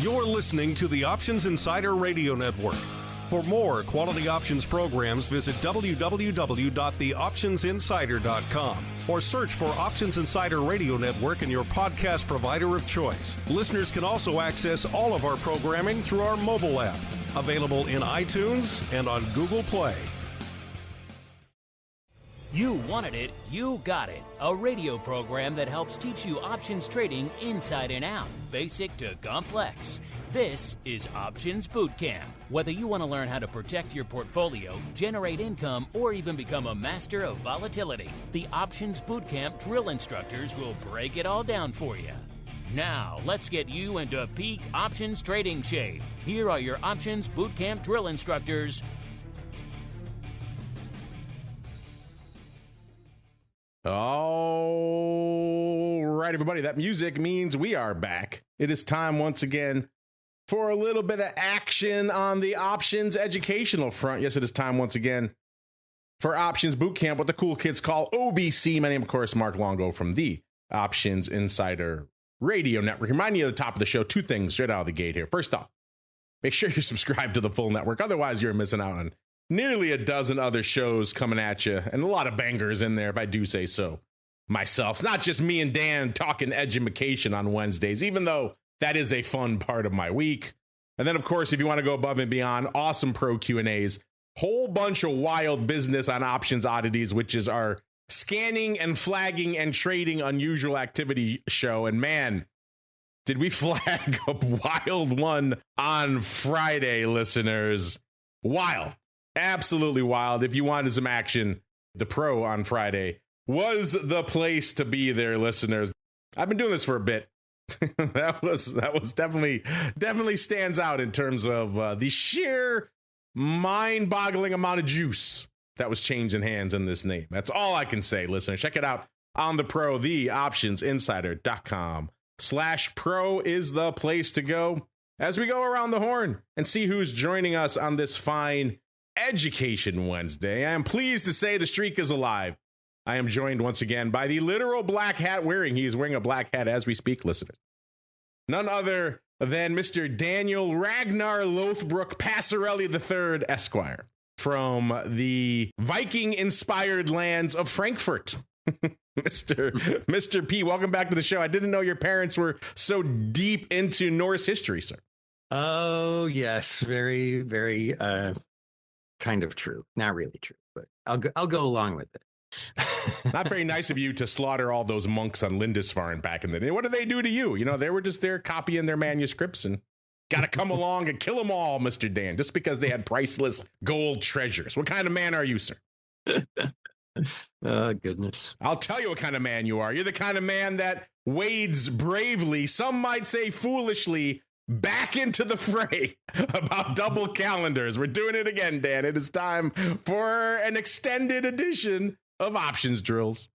You're listening to the Options Insider Radio Network. For more quality options programs, visit www.theoptionsinsider.com or search for Options Insider Radio Network in your podcast provider of choice. Listeners can also access all of our programming through our mobile app, available in iTunes and on Google Play. You wanted it, you got it. A radio program that helps teach you options trading inside and out, basic to complex. This is Options Bootcamp. Whether you want to learn how to protect your portfolio, generate income, or even become a master of volatility, the Options Bootcamp drill instructors will break it all down for you. Now, let's get you into peak options trading shape. Here are your Options Bootcamp drill instructors. All right, everybody, that music means we are back. It is time once again for a little bit of action on the options educational front. Yes, it is time once again for Options Bootcamp, what the cool kids call OBC. My name, of course, Mark Longo from the Options Insider Radio Network. Remind you at the top of the show, two things straight out of the gate here. First off, make sure you're subscribed to the full network. Otherwise, you're missing out on nearly a dozen other shows coming at you, and a lot of bangers in there, if I do say so myself. It's not just me and Dan talking education on Wednesdays, even though that is a fun part of my week. And then, of course, if you want to go above and beyond, awesome pro Q&As, whole bunch of wild business on options oddities, which is our scanning and flagging and trading unusual activity show. And man, did we flag a wild one on Friday, listeners. Wild. Absolutely wild. If you wanted some action, the pro on Friday was the place to be there, listeners. I've been doing this for a bit. that was definitely stands out in terms of the sheer mind-boggling amount of juice that was changing hands in this name. That's all I can say, listeners. Check it out on the pro. TheOptionsInsider.com/pro is the place to go as we go around the horn and see who's joining us on this fine Education Wednesday. I am pleased to say the streak is alive. I am joined once again by the literal black hat wearing. He is wearing a black hat as we speak, listeners. None other than Mr. Daniel Ragnar Lothbrok Passarelli III, Esquire, from the Viking-inspired lands of Frankfurt. Mr. P, welcome back to the show. I didn't know your parents were so deep into Norse history, sir. Oh, yes. Very, very kind of true. Not really true, but I'll go along with it. Not very nice of you to slaughter all those monks on Lindisfarne back in the day. What did they do to you? You know, they were just there copying their manuscripts and got to come along and kill them all, Mr. Dan, just because they had priceless gold treasures. What kind of man are you, sir? Oh, goodness. I'll tell you what kind of man you are. You're the kind of man that wades bravely, some might say foolishly, back into the fray about double calendars. We're doing it again, Dan. It is time for an extended edition of Options Drills.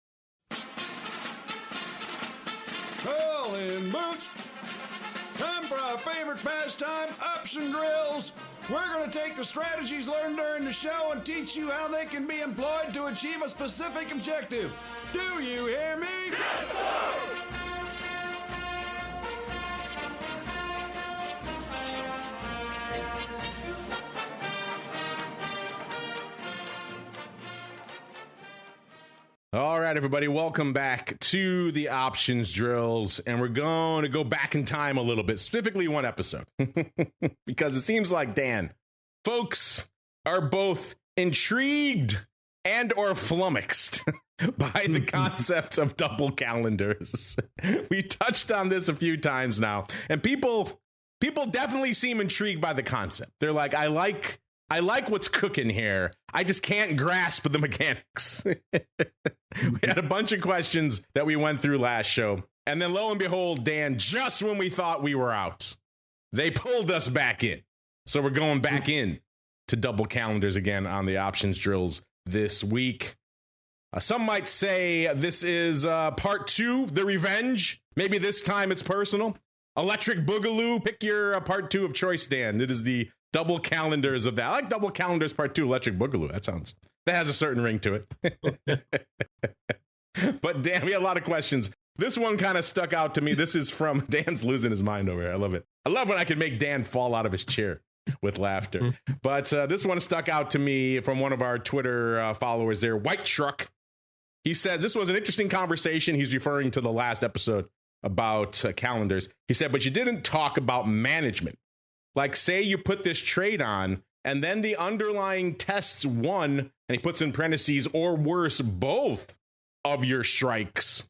Calling boots. Time for our favorite pastime, Option Drills. We're going to take the strategies learned during the show and teach you how they can be employed to achieve a specific objective. Do you hear me? Yes, sir! All right, everybody, welcome back to the Options Drills, and we're going to go back in time a little bit, specifically one episode, because it seems like, Dan, folks are both intrigued and or flummoxed by the concept of double calendars. We touched on this a few times now, and people definitely seem intrigued by the concept. They're like, I like what's cooking here. I just can't grasp the mechanics. We had a bunch of questions that we went through last show. And then lo and behold, Dan, just when we thought we were out, they pulled us back in. So we're going back in to double calendars again on the Options Drills this week. Some might say this is part two, the revenge. Maybe this time it's personal. Electric Boogaloo, pick your part two of choice, Dan. It is the double calendars of that. I like double calendars part two, Electric Boogaloo. That has a certain ring to it. But Dan, we had a lot of questions This one kind of stuck out to me. This is from Dan's losing his mind over here. I love it. I love when I can make Dan fall out of his chair with laughter. But this one stuck out to me from one of our Twitter followers there, White Truck. He says, this was an interesting conversation. He's referring to the last episode about calendars. He said, but you didn't talk about management. Like, say you put this trade on and then the underlying tests one, and he puts in parentheses, or worse, both of your strikes.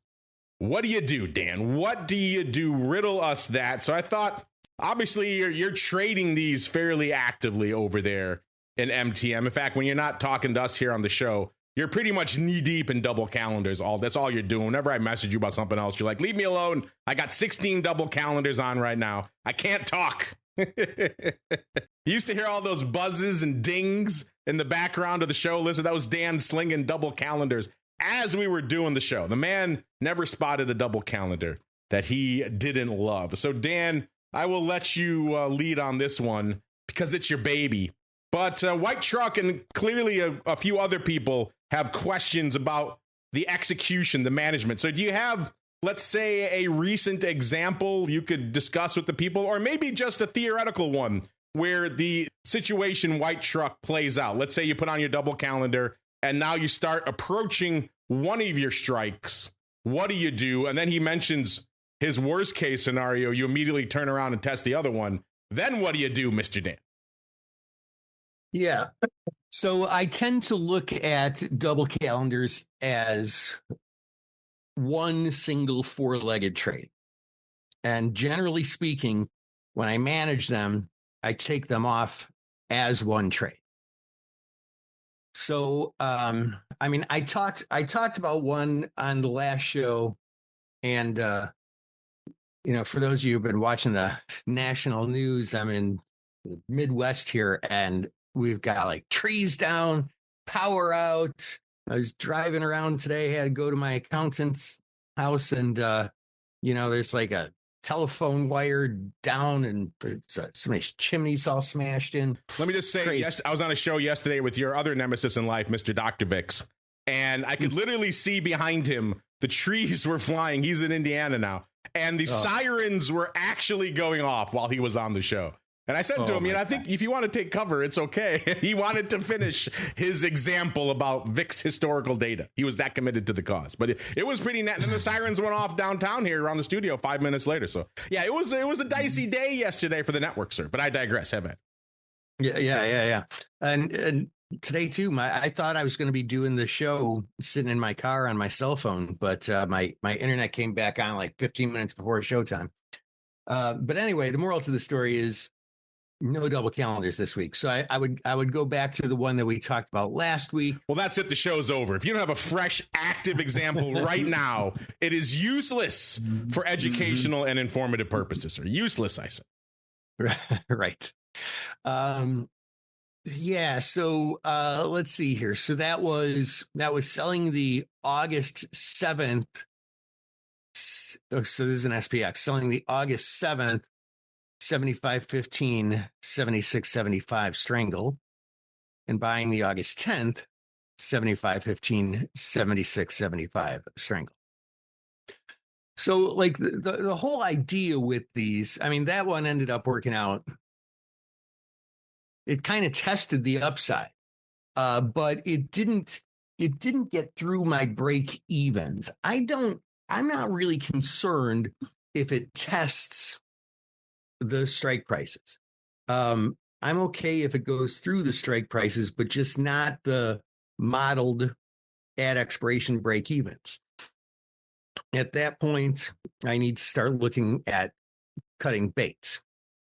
What do you do, Dan? What do you do? Riddle us that. So I thought, obviously, you're trading these fairly actively over there in MTM. In fact, when you're not talking to us here on the show, you're pretty much knee deep in double calendars. That's all you're doing. Whenever I message you about something else, you're like, leave me alone. I got 16 double calendars on right now. I can't talk. You used to hear all those buzzes and dings in the background of the show. Listen, that was Dan slinging double calendars as we were doing the show. The man never spotted a double calendar that he didn't love. So, Dan, I will let you lead on this one because it's your baby. But White Truck and clearly a few other people have questions about the execution, the management. So do you have, let's say, a recent example you could discuss with the people, or maybe just a theoretical one where the situation White Truck plays out? Let's say you put on your double calendar and now you start approaching one of your strikes. What do you do? And then he mentions his worst case scenario. You immediately turn around and test the other one. Then what do you do, Mr. Dan? Yeah. So I tend to look at double calendars as one single four-legged trade. And generally speaking, when I manage them, I take them off as one trade. So, I mean, I talked about one on the last show, and for those of you who've been watching the national news, I'm in the Midwest here, and we've got like trees down, power out. I was driving around today, had to go to my accountant's house, and there's like a telephone wire down, and somebody's chimney's all smashed in. Let me just say, yes, I was on a show yesterday with your other nemesis in life, Mr. Dr. Vix, and I could literally see behind him the trees were flying. He's in Indiana now, and the sirens were actually going off while he was on the show. And I said to him, I think if you want to take cover, it's okay. He wanted to finish his example about Vic's historical data. He was that committed to the cause. But it was pretty net. And then the sirens went off downtown here around the studio 5 minutes later. So, yeah, it was a dicey day yesterday for the network, sir. But I digress. Have it. Yeah. And today, too, I thought I was going to be doing the show sitting in my car on my cell phone. But my internet came back on like 15 minutes before showtime. But anyway, the moral to the story is, no double calendars this week. So I would go back to the one that we talked about last week. Well, that's it. The show's over. If you don't have a fresh, active example right now, it is useless for educational and informative purposes, sir. Useless, I say. Right. Yeah. So let's see here. So that was selling the August 7th. So this is an SPX selling the August 7th. 75.15, 76.75 strangle, and buying the August 10th, 75.15, 76.75 strangle. So, like the whole idea with these, I mean, that one ended up working out. It kind of tested the upside, but it didn't get through my break evens. I'm not really concerned if it tests the strike prices. I'm okay if it goes through the strike prices, but just not the modeled at expiration break evens. At that point, I need to start looking at cutting baits.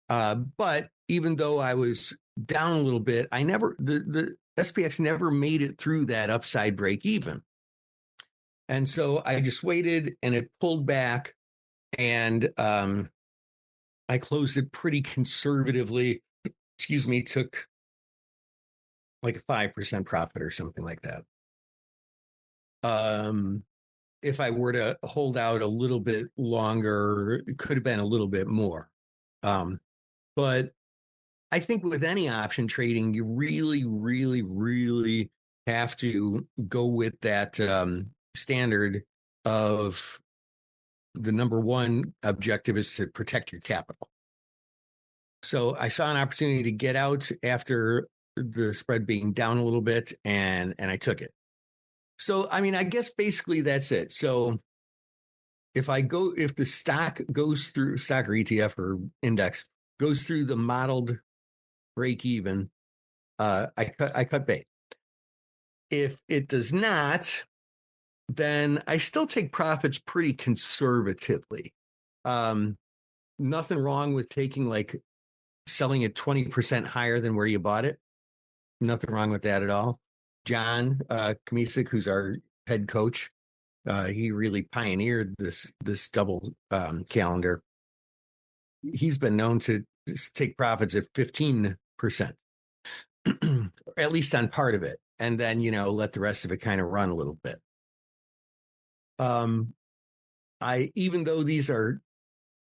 But even though I was down a little bit, the SPX never made it through that upside break even. And so I just waited, and it pulled back, and I closed it pretty conservatively. Took like a 5% profit or something like that. If I were to hold out a little bit longer, it could have been a little bit more. But I think with any option trading, you really, really, really have to go with that standard of the number one objective is to protect your capital. So I saw an opportunity to get out after the spread being down a little bit, and I took it. So, I mean, I guess basically that's it. So if the stock goes through, stock or ETF or index goes through the modeled break even, I cut bait. If it does not, then I still take profits pretty conservatively. Nothing wrong with selling it 20% higher than where you bought it. Nothing wrong with that at all. John Kamisic, who's our head coach, he really pioneered this double calendar. He's been known to take profits at 15%, at least on part of it, and then let the rest of it kind of run a little bit. Even though these are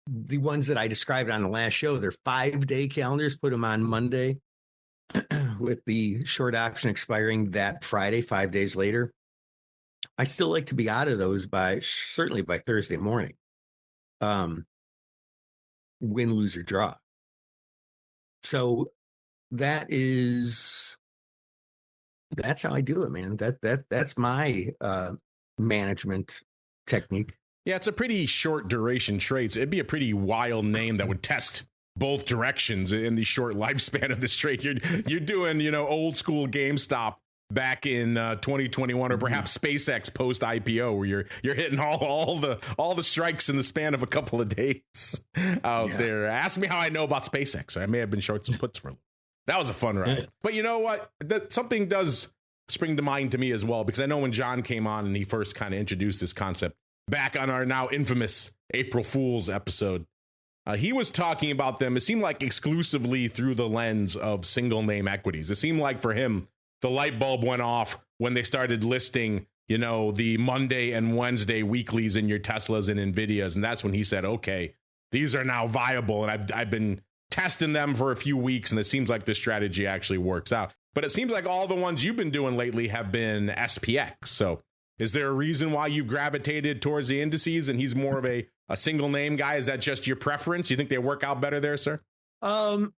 the ones that I described on the last show, they're 5-day calendars. Put them on Monday with the short option expiring that Friday, 5 days later. I still like to be out of those certainly by Thursday morning. Win, lose, or draw. So that's how I do it, man. That's my management technique. Yeah, it's a pretty short duration trade. So it'd be a pretty wild name that would test both directions in the short lifespan of this trade. You're doing, old school GameStop back in 2021, or perhaps SpaceX post IPO, where you're hitting all the strikes in the span of a couple of days out there. Ask me how I know about SpaceX. I may have been short some puts for a little. That was a fun ride. But you know what? Something does spring to mind to me as well, because I know when John came on and he first kind of introduced this concept back on our now infamous April Fool's episode, he was talking about them, it seemed like exclusively through the lens of single name equities. It seemed like for him, the light bulb went off when they started listing, the Monday and Wednesday weeklies in your Teslas and Nvidias. And that's when he said, okay, these are now viable. And I've been testing them for a few weeks, and it seems like this strategy actually works out. But it seems like all the ones you've been doing lately have been SPX. So is there a reason why you've gravitated towards the indices and he's more of a single name guy? Is that just your preference? You think they work out better there, sir? No,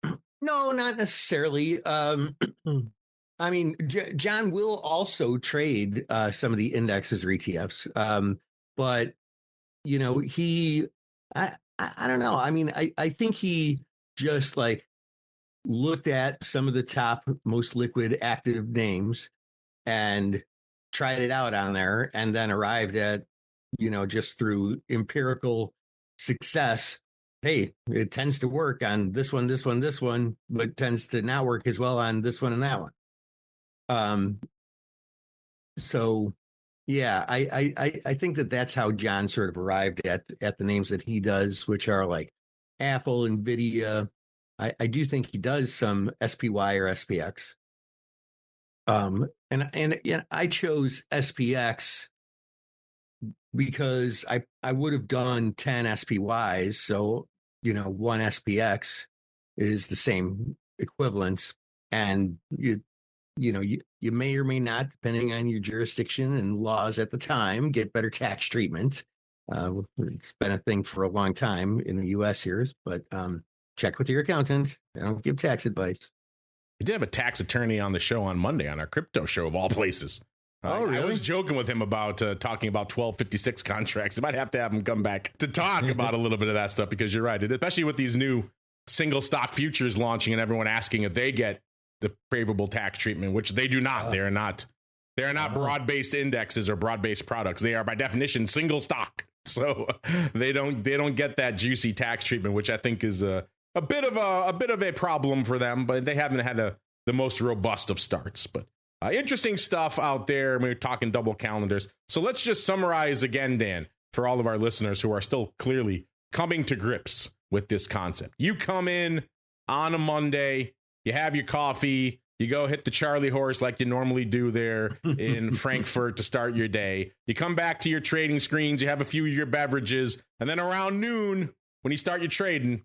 not necessarily. I mean, John will also trade some of the indexes or ETFs. But, I don't know. I mean, I think he just looked at some of the top most liquid active names and tried it out on there, and then arrived at, just through empirical success, hey, it tends to work on this one, but tends to not work as well on this one and that one. So yeah, I think that's how John sort of arrived at the names that he does, which are like Apple, Nvidia. I do think he does some SPY or SPX. And I chose SPX because I would have done 10 SPYs. So, one SPX is the same equivalence. And you may or may not, depending on your jurisdiction and laws at the time, get better tax treatment. It's been a thing for a long time in the U.S. here, but check with your accountant. I don't give tax advice. We did have a tax attorney on the show on Monday on our crypto show of all places. Oh, really? I was joking with him about talking about 1256 contracts. I might have to have him come back to talk about a little bit of that stuff, because you're right. Especially with these new single stock futures launching and everyone asking if they get the favorable tax treatment, which they do not. They are not broad-based indexes or broad-based products. They are by definition single stock. So they don't get that juicy tax treatment, which I think is a bit of a problem for them, but they haven't had the most robust of starts. But interesting stuff out there. We're talking double calendars. So let's just summarize again, Dan, for all of our listeners who are still clearly coming to grips with this concept. You come in on a Monday, you have your coffee, you go hit the Charlie horse like you normally do there in Frankfurt to start your day. You come back to your trading screens, you have a few of your beverages, and then around noon, when you start your trading,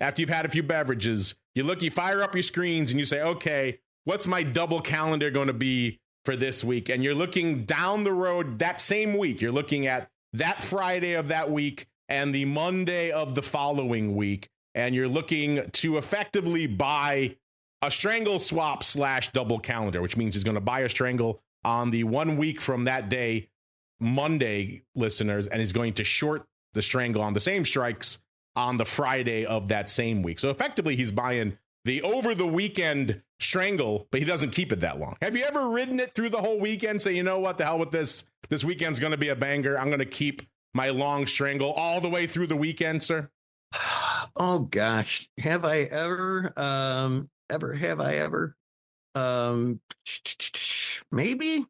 after you've had a few beverages, you fire up your screens and you say, okay, what's my double calendar going to be for this week? And you're looking down the road that same week. You're looking at that Friday of that week and the Monday of the following week, and you're looking to effectively buy a strangle swap / double calendar, which means he's going to buy a strangle on the 1 week from that day, Monday, listeners, and he's going to short the strangle on the same strikes on the Friday of that same week. So effectively, he's buying the over the weekend strangle, but he doesn't keep it that long. Have you ever ridden it through the whole weekend? Say, you know what, the hell with this. This weekend's going to be a banger. I'm going to keep my long strangle all the way through the weekend, sir. Oh gosh, have I ever? Have I ever? Maybe.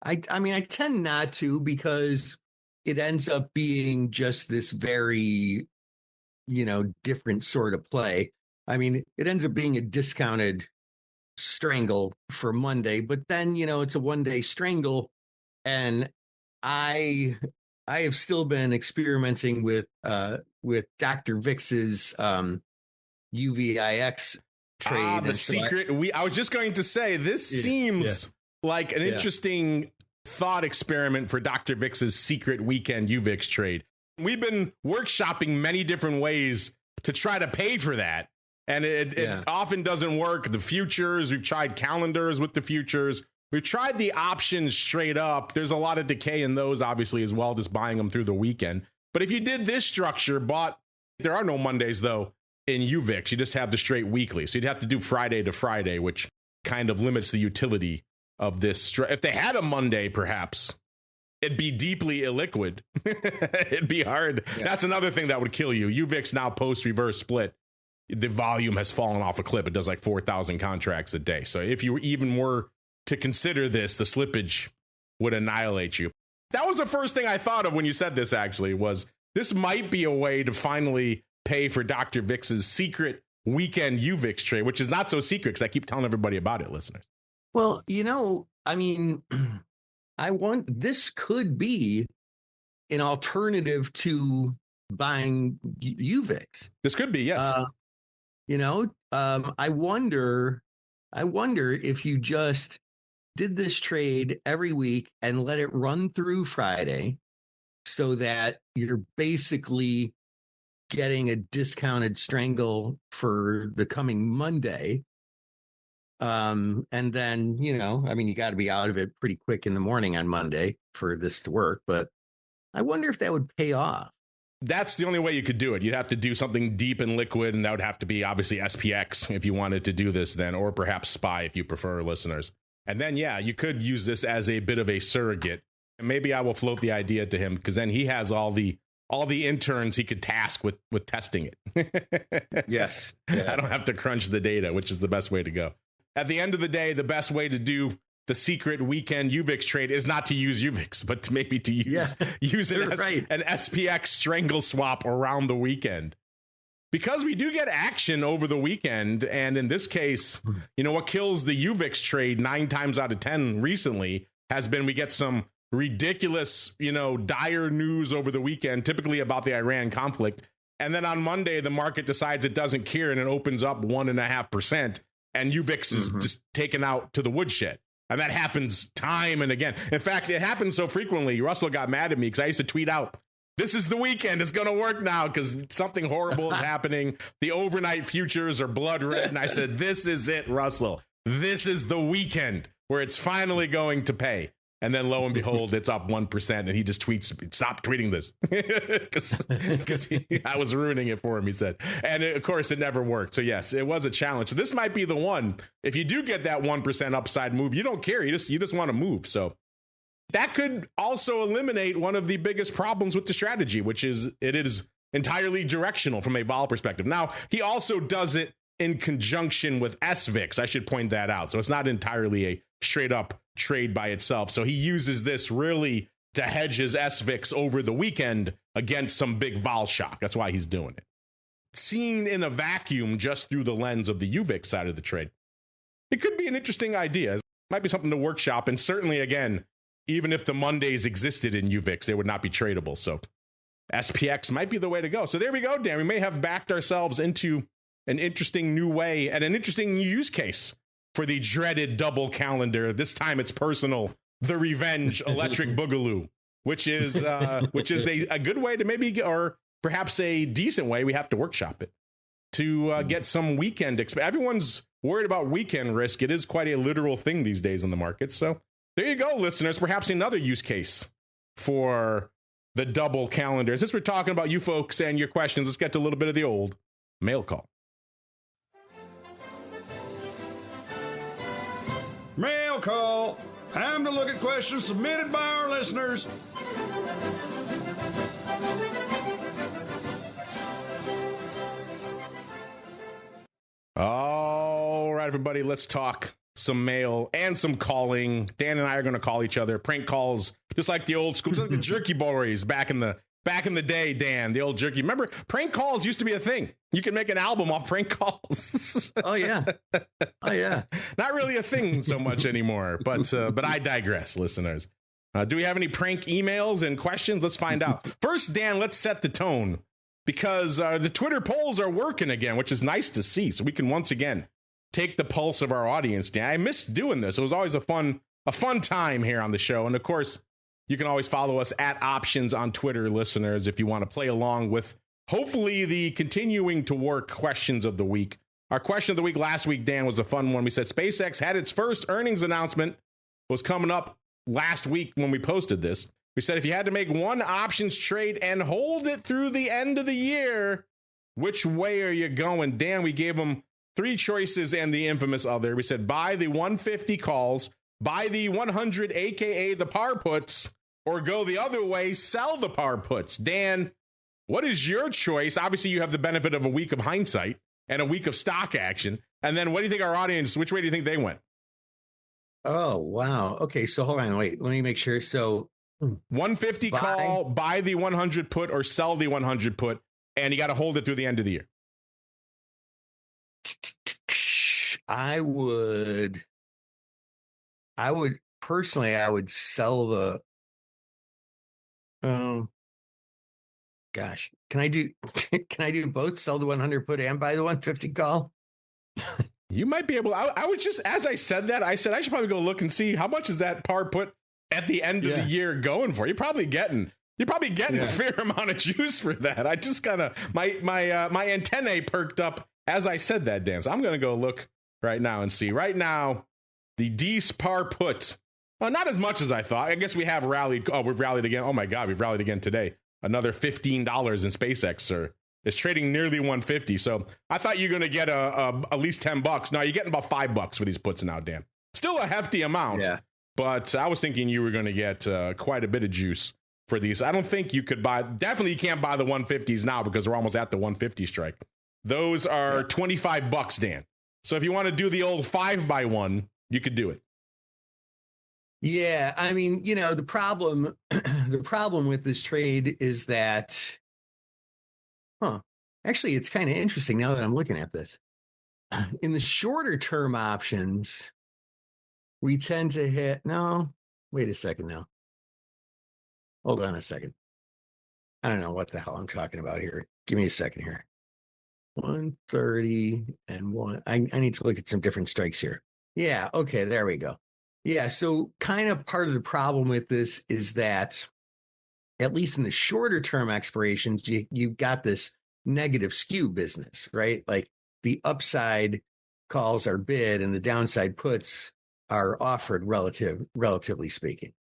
I mean, I tend not to, because it ends up being just this very, different sort of play. I mean, it ends up being a discounted strangle for Monday, but then, it's a 1 day strangle. And I have still been experimenting with Dr. Vix's UVIX trade. The secret. I was just going to say, this seems like an interesting thought experiment for Dr. Vix's secret weekend UVIX trade. We've been workshopping many different ways to try to pay for that, and it often doesn't work. The futures, we've tried calendars with the futures. We've tried the options straight up. There's a lot of decay in those, obviously, as well, just buying them through the weekend. But if you did this structure, there are no Mondays, though, in UVIX. You just have the straight weekly. So you'd have to do Friday to Friday, which kind of limits the utility of this. If they had a Monday, perhaps, it'd be deeply illiquid. It'd be hard. Yeah. That's another thing that would kill you. UVIX now post-reverse split, the volume has fallen off a cliff. It does like 4,000 contracts a day. So if you even were to consider this, the slippage would annihilate you. That was the first thing I thought of when you said this, actually, was this might be a way to finally pay for Dr. Vix's secret weekend UVIX trade, which is not so secret because I keep telling everybody about it, listeners. Well, I mean, this could be an alternative to buying UVIX. This could be, yes. I wonder if you just did this trade every week and let it run through Friday, so that you're basically getting a discounted strangle for the coming Monday. And then, you got to be out of it pretty quick in the morning on Monday for this to work. But I wonder if that would pay off. That's the only way you could do it. You'd have to do something deep and liquid, and that would have to be obviously SPX if you wanted to do this then, or perhaps SPY if you prefer, listeners. And then, you could use this as a bit of a surrogate. And maybe I will float the idea to him, because then he has all the interns he could task with testing it. Yes. Yeah. I don't have to crunch the data, which is the best way to go. At the end of the day, the best way to do the secret weekend UVIX trade is not to use UVIX, but to maybe to use it as an SPX strangle swap around the weekend. Because we do get action over the weekend, and in this case, what kills the UVIX trade 9 times out of 10 recently has been we get some ridiculous, dire news over the weekend, typically about the Iran conflict. And then on Monday, the market decides it doesn't care and it opens up 1.5%, and UVIX is just taken out to the woodshed. And that happens time and again. In fact, it happens so frequently, Russell got mad at me because I used to tweet out, "This is the weekend. It's going to work now because something horrible is happening. The overnight futures are blood red." And I said, "This is it, Russell. This is the weekend where it's finally going to pay." And then lo and behold, it's up 1%. And he just tweets, "Stop tweeting this." Because I was ruining it for him, he said. And of course, it never worked. So yes, it was a challenge. So this might be the one. If you do get that 1% upside move, you don't care. You just want to move. So that could also eliminate one of the biggest problems with the strategy, which is it is entirely directional from a vol perspective. Now, he also does it in conjunction with SVIX. I should point that out. So it's not entirely a straight up trade by itself. So he uses this really to hedge his SVIX over the weekend against some big vol shock. That's why he's doing it. Seen in a vacuum just through the lens of the UVIX side of the trade, it could be an interesting idea. It might be something to workshop. And certainly, again, even if the Mondays existed in UVIX, they would not be tradable. So SPX might be the way to go. So there we go, Dan. We may have backed ourselves into an interesting new way and an interesting new use case for the dreaded double calendar. This time it's personal. The revenge electric boogaloo, which is a good way to maybe or perhaps a decent way, we have to workshop it to get some weekend. Everyone's worried about weekend risk. It is quite a literal thing these days in the market. So there you go, listeners. Perhaps another use case for the double calendar. Since we're talking about you folks and your questions, let's get to a little bit of the old mail call. Mail call. Time to look at questions submitted by our listeners. All right, everybody, let's talk some mail and some calling. Dan and I are going to call each other prank calls, just like the old school, just like the jerky boys back in the day. Dan, the old jerky. Remember, prank calls used to be a thing. You can make an album off prank calls. Oh yeah, Not really a thing so much anymore. But I digress, listeners. Do we have any prank emails and questions? Let's find out. First, Dan, let's set the tone because the Twitter polls are working again, which is nice to see. So we can once again take the pulse of our audience, Dan. I miss doing this. It was always a fun time here on the show. And of course, you can always follow us at Options on Twitter, listeners, if you want to play along with hopefully the continuing to work questions of the week. Our question of the week last week, Dan, was a fun one. We said SpaceX had its first earnings announcement, was coming up last week when we posted this. We said if you had to make one options trade and hold it through the end of the year, which way are you going? Dan, we gave them 3 choices and the infamous other. We said buy the 150 calls, buy the 100, aka the par puts, or go the other way, sell the par puts. Dan, what is your choice? Obviously, you have the benefit of a week of hindsight and a week of stock action. And then what do you think our audience, which way do you think they went? Oh, wow. Okay, so hold on, wait. Let me make sure. So 150 call, buy the 100 put, or sell the 100 put, and you got to hold it through the end of the year. I would personally, I would sell the, gosh, can I do both, sell the 100 put and buy the 150 call? You might be able, I was just, as I said that, I said, I should probably go look and see how much is that par put at the end of the year going for. You're probably getting a fair amount of juice for that. I just kind of, my antennae perked up as I said that, Dan. So I'm going to go look right now and see. Right now, the D's par put, not as much as I thought. I guess we have rallied. Oh, we've rallied again. Oh my God, we've rallied again today. Another $15 in SpaceX, sir. It's trading nearly 150. So I thought you were going to get at least $10. No, you're getting about $5 for these puts now, Dan. Still a hefty amount. Yeah. But I was thinking you were going to get quite a bit of juice for these. I don't think you could buy. Definitely you can't buy the 150s now because we're almost at the 150 strike. Those are $25, Dan. So if you want to do the old 5x1, you could do it. Yeah, I mean, the problem with this trade is that, actually, it's kind of interesting now that I'm looking at this. In the shorter term options, we tend to hit, wait a second now. Hold on a second. I don't know what the hell I'm talking about here. Give me a second here. 130 and 1. I need to look at some different strikes here. Yeah, okay, there we go. Yeah, so kind of part of the problem with this is that, at least in the shorter term expirations, you've got this negative skew business, right? Like the upside calls are bid and the downside puts are offered relatively speaking.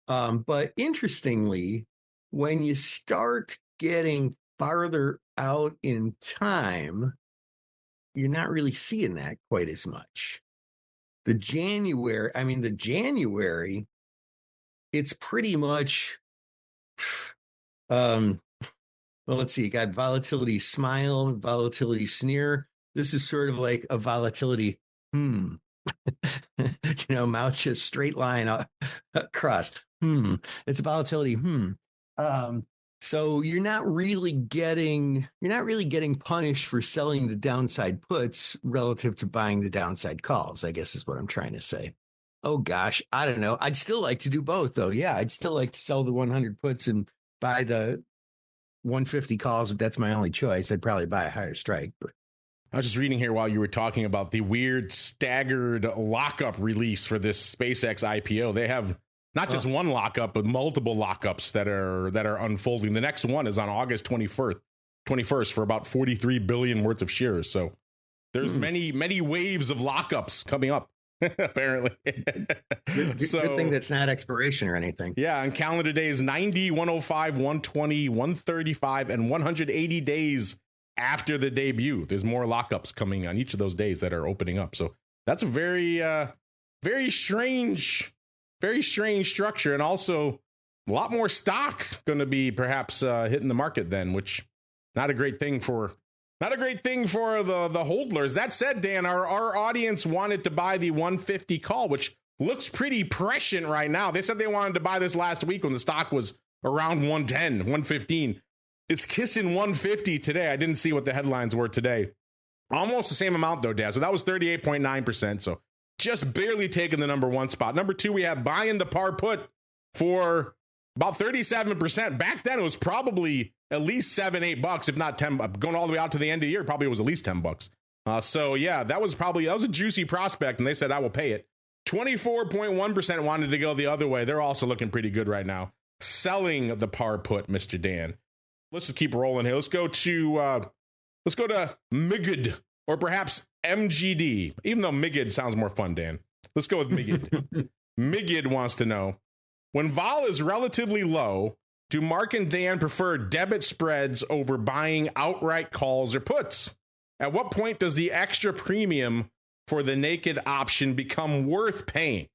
But interestingly, when you start getting farther out in time, you're not really seeing that quite as much. The January, it's pretty much, well, let's see, you got volatility smile, volatility sneer. This is sort of like a volatility, mouth just straight line across. It's a volatility, So you're not really getting punished for selling the downside puts relative to buying the downside calls, I guess is what I'm trying to say. Oh gosh, I don't know. I'd still like to do both though. Yeah, I'd still like to sell the 100 puts and buy the 150 calls. If that's my only choice, I'd probably buy a higher strike. But I was just reading here while you were talking about the weird staggered lockup release for this SpaceX IPO. They have Not just one lockup, but multiple lockups that are unfolding. The next one is on August 21st for about 43 billion worth of shares. So there's many waves of lockups coming up, apparently. Good thing that's not expiration or anything. Yeah, on calendar days 90, 105, 120, 135, and 180 days after the debut. There's more lockups coming on each of those days that are opening up. So that's a very strange structure, and also a lot more stock going to be perhaps hitting the market then, which not a great thing for the holders. That said, Dan, our audience wanted to buy the 150 call, which looks pretty prescient right now. They said they wanted to buy this last week when the stock was around 110, 115. It's kissing 150 today. I didn't see what the headlines were today. Almost the same amount though, Dan. So that was 38.9%. So just barely taking the number one spot. Number two, we have buying the par put for about 37%. Back then, it was probably at least $7-8, if not 10. Going all the way out to the end of the year, probably was at least $10. So yeah, that was a juicy prospect, and they said I will pay it. 24.1% wanted to go the other way. They're also looking pretty good right now. Selling the par put, Mr. Dan. Let's just keep rolling here. Let's go to MIGID, or perhaps MGD, even though MIGID sounds more fun, Dan. Let's go with MIGID. MIGID wants to know, when vol is relatively low, do Mark and Dan prefer debit spreads over buying outright calls or puts? At what point does the extra premium for the naked option become worth paying?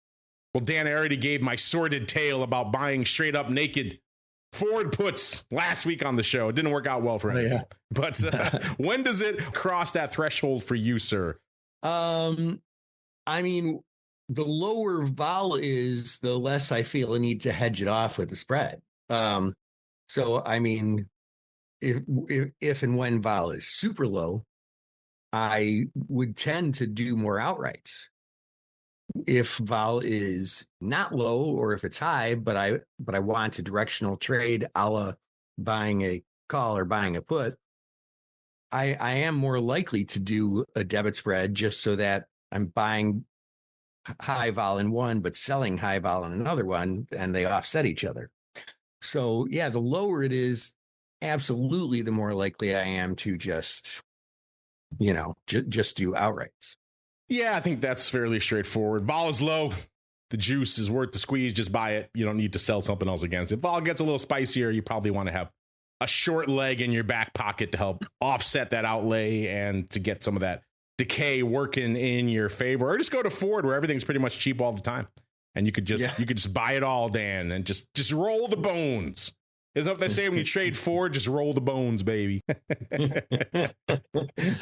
Well, Dan, I already gave my sordid tale about buying straight up naked forward puts last week on the show. It didn't work out well for him. Yeah. But when does it cross that threshold for you, sir? I mean, the lower vol is, the less I feel a need to hedge it off with the spread. So, I mean, if and when vol is super low, I would tend to do more outrights. If vol is not low, or if it's high, but I want a directional trade, a la buying a call or buying a put, I am more likely to do a debit spread, just so that I'm buying high vol in one, but selling high vol in another one, and they offset each other. So yeah, the lower it is, absolutely, the more likely I am to just do outrights. Yeah, I think that's fairly straightforward. Vol is low. The juice is worth the squeeze. Just buy it. You don't need to sell something else against it. If vol gets a little spicier, you probably want to have a short leg in your back pocket to help offset that outlay and to get some of that decay working in your favor. Or just go to Ford, where everything's pretty much cheap all the time. And you could just buy it all, Dan, and just roll the bones. Isn't that what they say when you trade Ford? Just roll the bones, baby.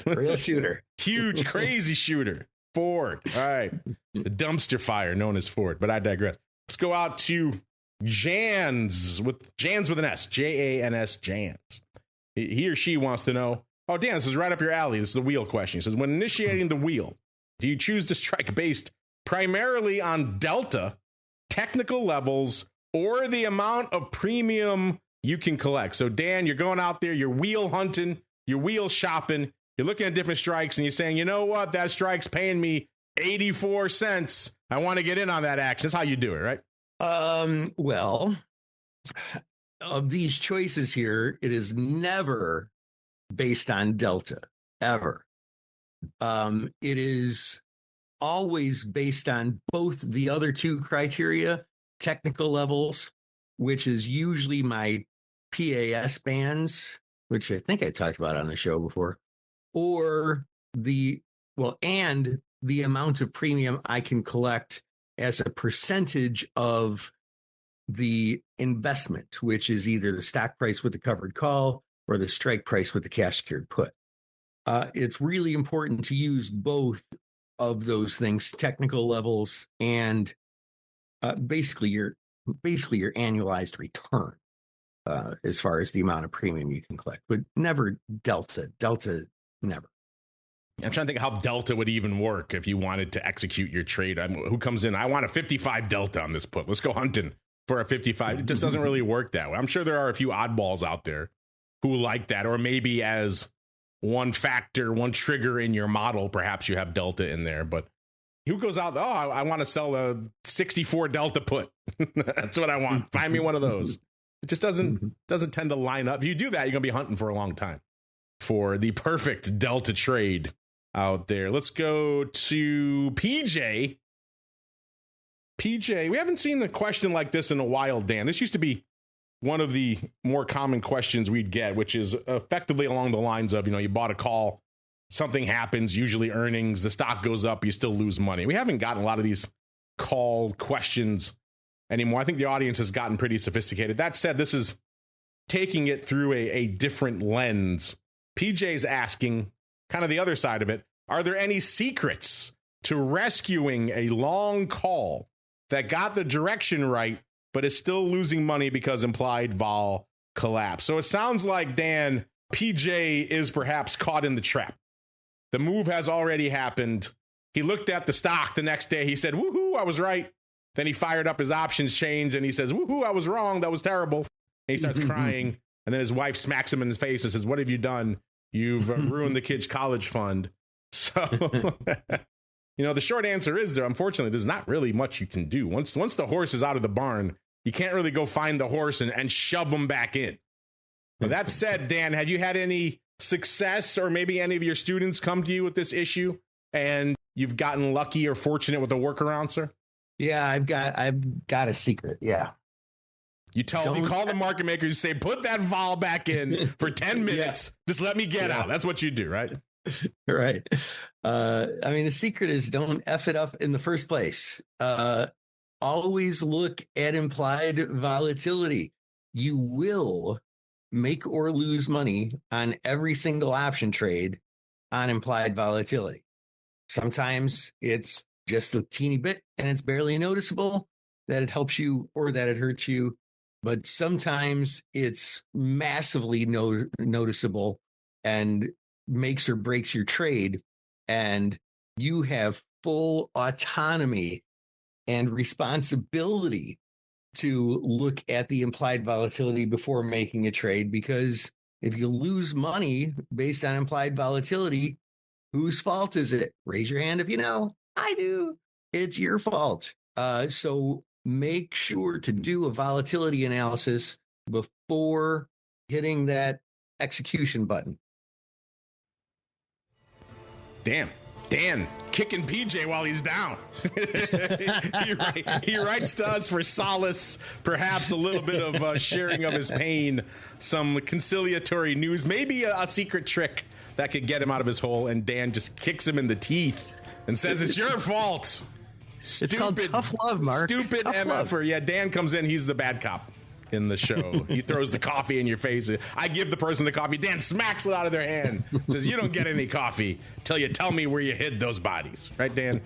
Real shooter. Huge, crazy shooter. Ford. All right. The dumpster fire known as Ford, but I digress. Let's go out to Jans with an S, Jans, Jans. He or she wants to know, oh, Dan, this is right up your alley. This is the wheel question. He says, when initiating the wheel, do you choose to strike based primarily on delta, technical levels, or the amount of premium you can collect? So, Dan, you're going out there, you're wheel hunting, you're wheel shopping, you're looking at different strikes, and you're saying, you know what, that strike's paying me 84 cents. I want to get in on that action. That's how you do it, right? Well, of these choices here, it is never based on delta, ever. It is always based on both the other two criteria, technical levels, which is usually my PAS bands, which I think I talked about on the show before, or and the amount of premium I can collect as a percentage of the investment, which is either the stock price with the covered call or the strike price with the cash secured put. It's really important to use both of those things, technical levels and basically your annualized return, as far as the amount of premium you can collect, but never delta, never. I'm trying to think how delta would even work if you wanted to execute your trade. Who comes in? I want a 55 delta on this put. Let's go hunting for a 55. It just doesn't really work that way. I'm sure there are a few oddballs out there who like that, or maybe as one factor, one trigger in your model, perhaps you have delta in there. But Who goes out? Oh, I want to sell a 64 Delta put. That's what I want. Find me one of those. It just doesn't tend to line up. If you do that, you're going to be hunting for a long time for the perfect Delta trade out there. Let's go to PJ. PJ, we haven't seen a question like this in a while, Dan. This used to be one of the more common questions we'd get, which is effectively along the lines of, you bought a call, something happens, usually earnings, the stock goes up, you still lose money. We haven't gotten a lot of these call questions anymore. I think the audience has gotten pretty sophisticated. That said, this is taking it through a different lens. PJ's asking kind of the other side of it. Are there any secrets to rescuing a long call that got the direction right, but is still losing money because implied vol collapse? So it sounds like, Dan, PJ is perhaps caught in the trap. The move has already happened. He looked at the stock the next day. He said, woohoo, I was right. Then he fired up his options change and he says, woohoo, I was wrong. That was terrible. And he starts crying. And then his wife smacks him in the face and says, what have you done? You've ruined the kid's college fund. So, the short answer is unfortunately, there's not really much you can do. Once the horse is out of the barn, you can't really go find the horse and shove him back in. But that said, Dan, have you had any success or maybe any of your students come to you with this issue and you've gotten lucky or fortunate with a workaround, sir? Yeah, I've got a secret. Yeah. You call the market makers, you say, put that vol back in for 10 minutes. Yeah. Just let me get out. That's what you do, right? Right. The secret is don't F it up in the first place. Always look at implied volatility. You will make or lose money on every single option trade on implied volatility. Sometimes it's just a teeny bit and it's barely noticeable that it helps you or that it hurts you. But sometimes it's massively noticeable and makes or breaks your trade. And you have full autonomy and responsibility to look at the implied volatility before making a trade. Because if you lose money based on implied volatility, whose fault is it? Raise your hand if you know. I do. It's your fault. So make sure to do a volatility analysis before hitting that execution button. Damn. Dan, kicking PJ while he's down. He writes to us for solace, perhaps a little bit of sharing of his pain, some conciliatory news, maybe a secret trick that could get him out of his hole, and Dan just kicks him in the teeth and says, it's your fault. It's called tough love, Mark. Stupid MFer. Yeah, Dan comes in. He's the bad cop in the show. He throws the coffee in your face. I give the person the coffee. Dan smacks it out of their hand. Says, you don't get any coffee till you tell me where you hid those bodies. Right, Dan?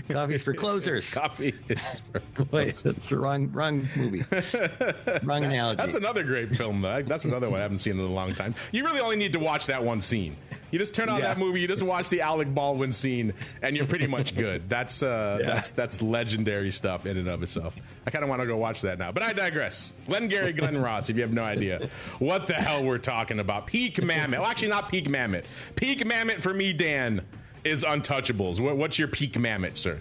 Coffee is for closers. Coffee is for closers. Wait, that's the wrong movie. Wrong analogy. That's another great film, though. That's another one I haven't seen in a long time. You really only need to watch that one scene. You just turn on that movie, you just watch the Alec Baldwin scene, and you're pretty much good. That's legendary stuff in and of itself. I kind of want to go watch that now, but I digress. Glenn Ross, if you have no idea what the hell we're talking about. Peak Mammoth. Well, actually, not Peak Mammoth. Peak Mammoth for me, Dan, is Untouchables. What's your Peak Mammoth, sir?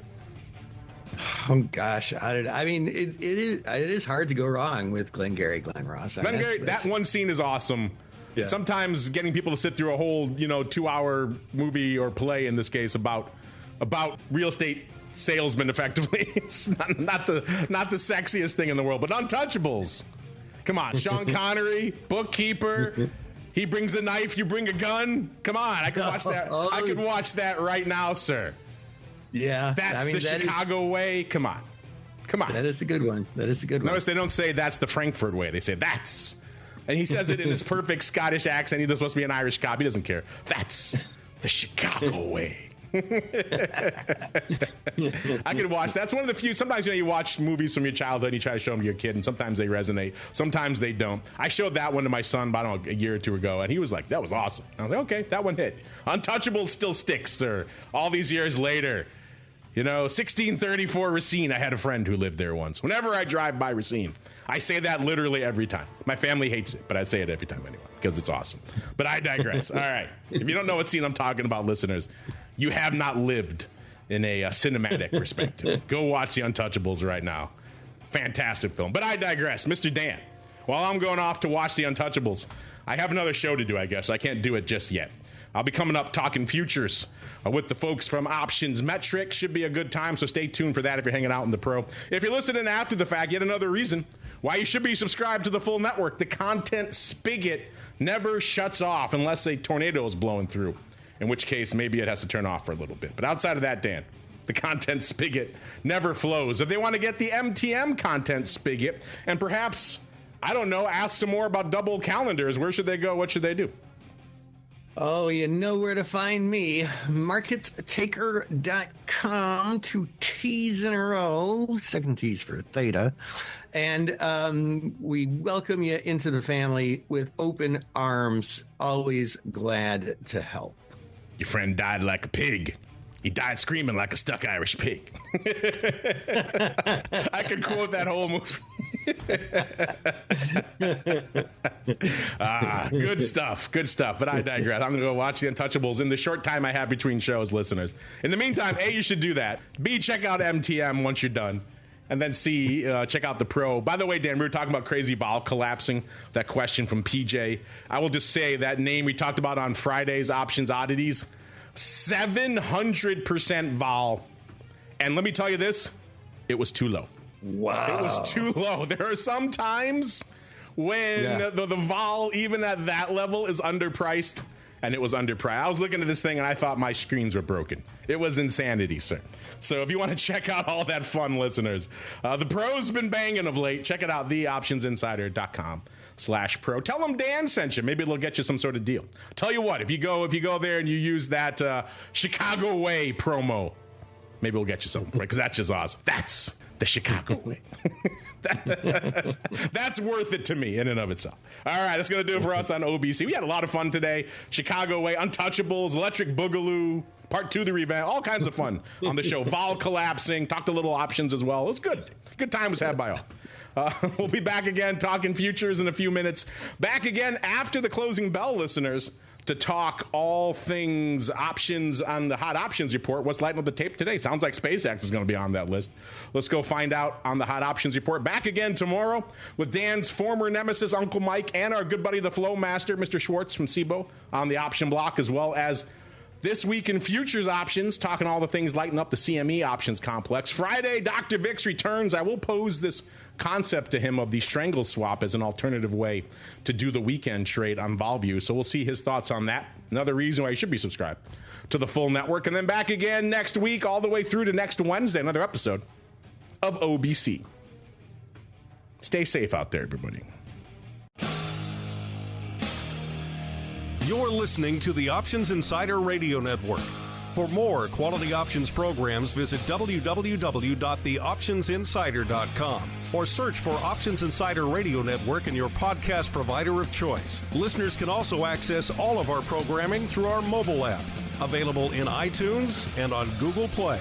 Oh gosh, it is hard to go wrong with Glenn Ross. That one scene is awesome. Yeah. Sometimes getting people to sit through a whole 2-hour movie or play, in this case, about real estate salesmen, effectively, it's not the sexiest thing in the world. But Untouchables, come on, Sean Connery, bookkeeper. He brings a knife, you bring a gun. Come on, I could watch that. I could watch that right now, sir. Yeah, that's the Chicago way. Come on. That is a good one. Notice they don't say that's the Frankfurt way. They say that's. And he says it in his perfect Scottish accent. He's supposed to be an Irish cop. He doesn't care. That's the Chicago way. I could watch. That's one of the few. Sometimes you watch movies from your childhood and you try to show them to your kid, and sometimes they resonate. Sometimes they don't. I showed that one to my son about a year or two ago, and he was like, that was awesome. I was like, okay, that one hit. Untouchables still sticks, sir. All these years later. 1634 Racine. I had a friend who lived there once. Whenever I drive by Racine, I say that literally every time. My family hates it, but I say it every time anyway because it's awesome. But I digress. All right. If you don't know what scene I'm talking about, listeners, you have not lived in a cinematic perspective. Go watch The Untouchables right now. Fantastic film. But I digress. Mr. Dan, while I'm going off to watch The Untouchables, I have another show to do, I guess. I can't do it just yet. I'll be coming up talking futures with the folks from Options Metric. Should be a good time, so stay tuned for that if you're hanging out in the Pro. If you're listening after the fact, yet another reason why you should be subscribed to the full network. The content spigot never shuts off unless a tornado is blowing through, in which case maybe it has to turn off for a little bit. But outside of that, Dan, the content spigot never flows. If they want to get the MTM content spigot and perhaps, I don't know, ask some more about double calendars, where should they go? What should they do? Oh, you know where to find me. MarketTaker.com, 2 T's in a row, second T's for theta. And we welcome you into the family with open arms, always glad to help. Your friend died like a pig. He died screaming like a stuck Irish pig. I could quote that whole movie. Good stuff. Good stuff. But I digress. I'm going to go watch The Untouchables in the short time I have between shows, listeners. In the meantime, A, you should do that. B, check out MTM once you're done. And then C, check out the Pro. By the way, Dan, we were talking about crazy vol collapsing. That question from PJ. I will just say that name we talked about on Friday's Options Oddities. 700% vol. And let me tell you this, it was too low. Wow. It was too low. There are some times when the vol, even at that level, is underpriced, and it was underpriced. I was looking at this thing, and I thought my screens were broken. It was insanity, sir. So if you want to check out all that fun, listeners, the Pro's been banging of late. Check it out, theoptionsinsider.com/pro. Tell them Dan sent you. Maybe it'll get you some sort of deal. Tell you what, if you go there and you use that Chicago Way promo, maybe we'll get you something, because that's just awesome. That's the Chicago Way. That's worth it to me in and of itself. All right, that's going to do it for us on OBC. We had a lot of fun today. Chicago Way, Untouchables, Electric Boogaloo, Part 2, the revamp, all kinds of fun on the show. Vol collapsing, talked a little options as well. It was good. Good time was had by all. We'll be back again talking futures in a few minutes. Back again after the closing bell, listeners, to talk all things options on the Hot Options Report. What's lighting up the tape today? Sounds like SpaceX is going to be on that list. Let's go find out on the Hot Options Report. Back again tomorrow with Dan's former nemesis, Uncle Mike, and our good buddy, the Flow Master, Mr. Schwartz from SIBO on the option block, as well as This Week in Futures Options, talking all the things lighting up the CME options complex. Friday, Dr. Vix returns. I will pose this concept to him of the strangle swap as an alternative way to do the weekend trade on VolView. So we'll see his thoughts on that. Another reason why you should be subscribed to the full network. And then back again next week, all the way through to next Wednesday, another episode of OBC. Stay safe out there, everybody. You're listening to the Options Insider Radio Network. For more quality options programs, visit www.theoptionsinsider.com or search for Options Insider Radio Network in your podcast provider of choice. Listeners can also access all of our programming through our mobile app, available in iTunes and on Google Play.